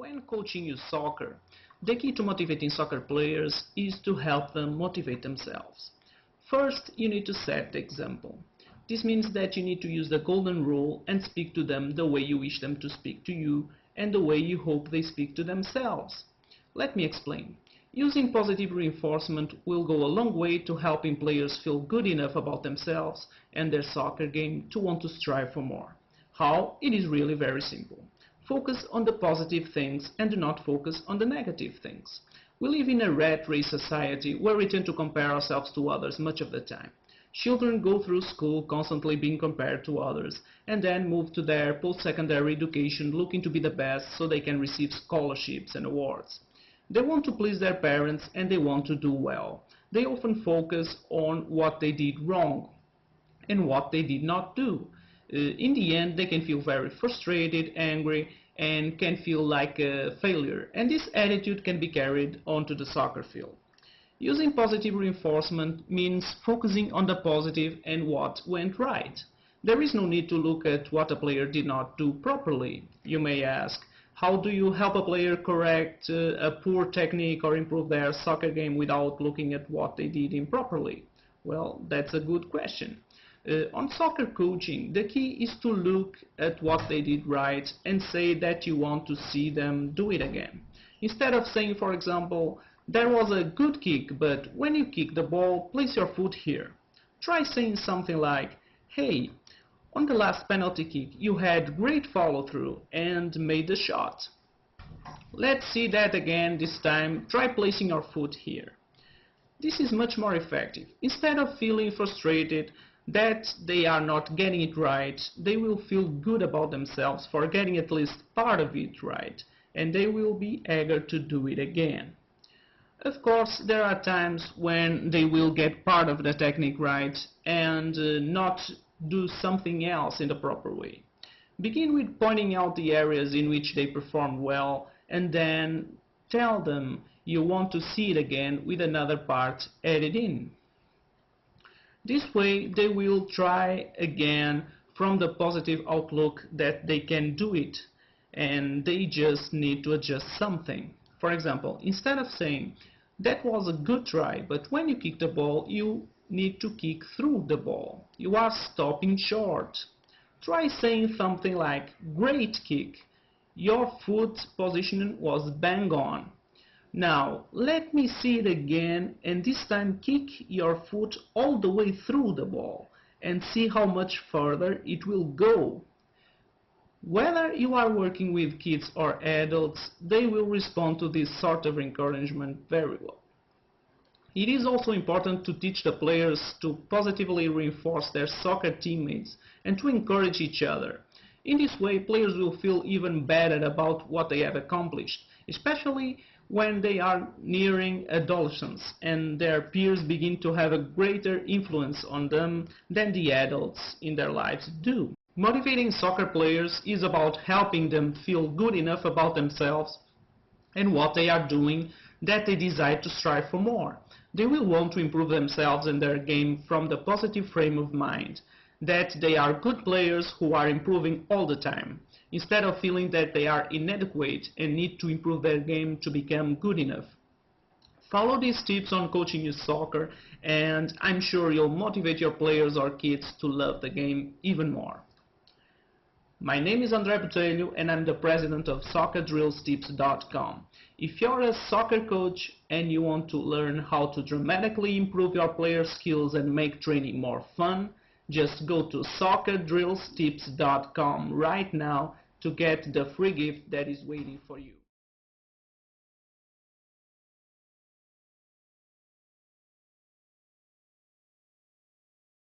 When coaching youth soccer, the key to motivating soccer players is to help them motivate themselves. First, you need to set the example. This means that you need to use the golden rule and speak to them the way you wish them to speak to you and the way you hope they speak to themselves. Let me explain. Using positive reinforcement will go a long way to helping players feel good enough about themselves and their soccer game to want to strive for more. How? It is really very simple. Focus on the positive things and do not focus on the negative things. We live in a rat race society where we tend to compare ourselves to others much of the time. Children go through school constantly being compared to others and then move to their post-secondary education looking to be the best so they can receive scholarships and awards. They want to please their parents and they want to do well. They often focus on what they did wrong and what they did not do. In the end, they can feel very frustrated, angry, and can feel like a failure. And this attitude can be carried onto the soccer field. Using positive reinforcement means focusing on the positive and what went right. There is no need to look at what a player did not do properly. You may ask, how do you help a player correct a poor technique or improve their soccer game without looking at what they did improperly? Well, that's a good question. On soccer coaching, the key is to look at what they did right and say that you want to see them do it again. Instead of saying, for example, there was a good kick, but when you kick the ball, place your foot here. Try saying something like, hey, on the last penalty kick, you had great follow-through and made the shot. Let's see that again this time. Try placing your foot here. This is much more effective. Instead of feeling frustrated that they are not getting it right, they will feel good about themselves for getting at least part of it right, and they will be eager to do it again. Of course, there are times when they will get part of the technique right and not do something else in the proper way. Begin with pointing out the areas in which they performed well and then tell them you want to see it again with another part added in. This way they will try again from the positive outlook that they can do it and they just need to adjust something. For example, instead of saying, that was a good try, but when you kick the ball, you need to kick through the ball. You are stopping short. Try saying something like, great kick. Your foot position was bang on. Now, let me see it again, and this time kick your foot all the way through the ball and see how much further it will go. Whether you are working with kids or adults, they will respond to this sort of encouragement very well. It is also important to teach the players to positively reinforce their soccer teammates and to encourage each other. In this way, players will feel even better about what they have accomplished, especially when they are nearing adolescence and their peers begin to have a greater influence on them than the adults in their lives do. Motivating soccer players is about helping them feel good enough about themselves and what they are doing that they decide to strive for more. They will want to improve themselves and their game from the positive frame of mind that they are good players who are improving all the time, instead of feeling that they are inadequate and need to improve their game to become good enough. Follow these tips on coaching youth soccer and I'm sure you'll motivate your players or kids to love the game even more. My name is André Botelho and I'm the president of SoccerDrillsTips.com. If you're a soccer coach and you want to learn how to dramatically improve your player skills and make training more fun, just go to SoccerDrillsTips.com right now to get the free gift that is waiting for you.